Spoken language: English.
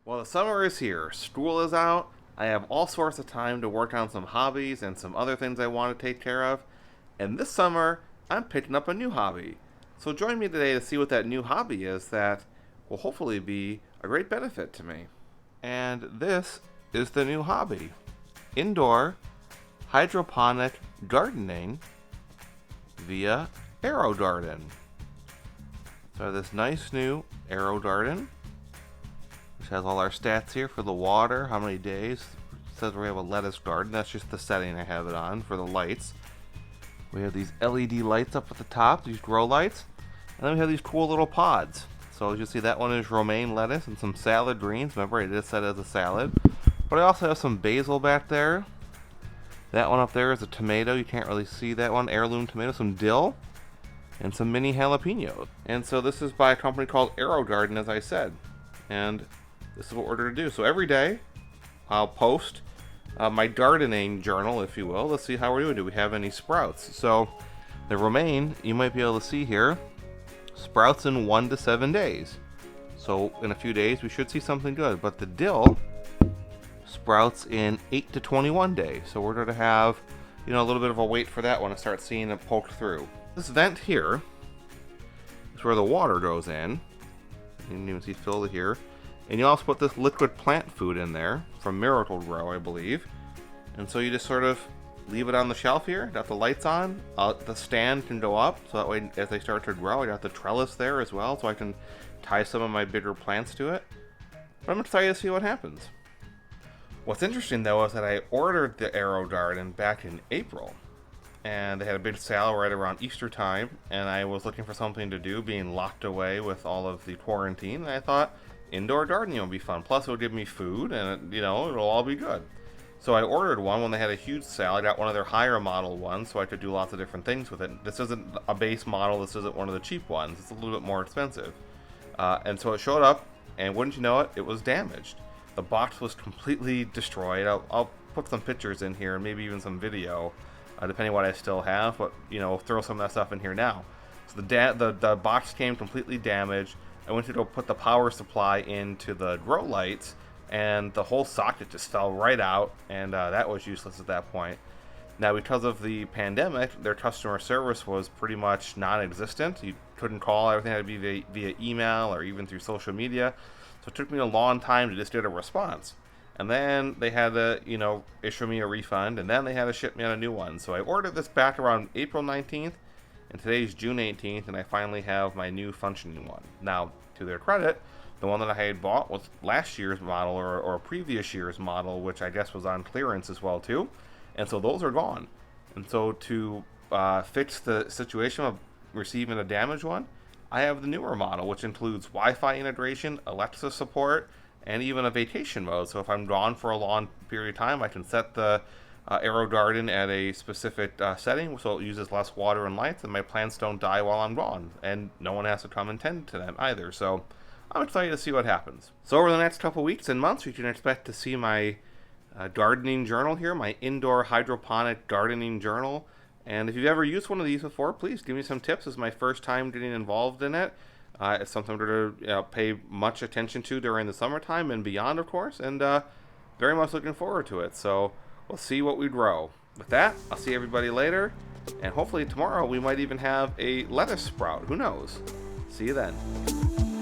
Well, the summer is here. School is out. I have all sorts of time to work on some hobbies and some other things I want to take care of. And this summer, I'm picking up a new hobby. So join me today to see what that new hobby is that will hopefully be a great benefit to me. And this is the new hobby: indoor hydroponic gardening via Aerogarden. So I have this nice new Aerogarden, which has all our stats here for the water, how many days. It says we have a lettuce garden. That's just the setting I have it on. For the lights, we have these LED lights up at the top, these grow lights, and then we have these cool little pods. So as you see, that one is romaine lettuce and some salad greens. Remember, I did set it as a salad. But I also have some basil back there. That one up there is a tomato. You can't really see that one. Heirloom tomato, some dill, and some mini jalapeños. And so this is by a company called Aerogarden, as I said. And this is what we're going to do. So every day, I'll post my gardening journal, if you will. Let's see how we're doing. Do we have any sprouts? So the romaine, you might be able to see here, sprouts in 1 to 7 days. So in a few days, we should see something good. But the dill sprouts in 8 to 21 days. So we're going to have, a little bit of a wait for that one to start seeing it poke through. This vent here is where the water goes in. You can even see filled here. And you also put this liquid plant food in there from Miracle Grow, I believe. And so you just sort of leave it on the shelf here. Got the lights on. The stand can go up, so that way as they start to grow, I got the trellis there as well, so I can tie some of my bigger plants to it. But I'm excited to see what happens. What's interesting though is that I ordered the Aerogarden back in April, and they had a big sale right around Easter time, and I was looking for something to do, being locked away with all of the quarantine, and I thought indoor gardening would be fun. Plus it would give me food, and it'll all be good. So I ordered one when they had a huge sale. I got one of their higher model ones, so I could do lots of different things with it. This isn't a base model. This isn't one of the cheap ones. It's a little bit more expensive. And so it showed up, and wouldn't you know it, it was damaged. The box was completely destroyed. I'll put some pictures in here and maybe even some video, depending on what I still have. But throw some of that stuff in here now. So the box came completely damaged. I went to go put the power supply into the grow lights, and the whole socket just fell right out, and that was useless at that point. Now, because of the pandemic, their customer service was pretty much non-existent. You couldn't call. Everything had to be via email or even through social media. So it took me a long time to just get a response. And then they had to, issue me a refund, and then they had to ship me out a new one. So I ordered this back around April 19th, and today's June 18th, and I finally have my new functioning one. Now, to their credit, the one that I had bought was last year's model or a previous year's model, which I guess was on clearance as well too. And so those are gone. And so to fix the situation of receiving a damaged one, I have the newer model, which includes Wi-Fi integration, Alexa support, and even a vacation mode. So if I'm gone for a long period of time, I can set the Aerogarden at a specific setting, so it uses less water and lights, and my plants don't die while I'm gone, and no one has to come and tend to them either. So I'm excited to see what happens. So over the next couple weeks and months, you can expect to see my gardening journal here, my indoor hydroponic gardening journal. And if you've ever used one of these before, please give me some tips. This is my first time getting involved in it. It's something to pay much attention to during the summertime and beyond, of course, and very much looking forward to it. So we'll see what we grow. With that, I'll see everybody later, and hopefully tomorrow we might even have a lettuce sprout. Who knows? See you then.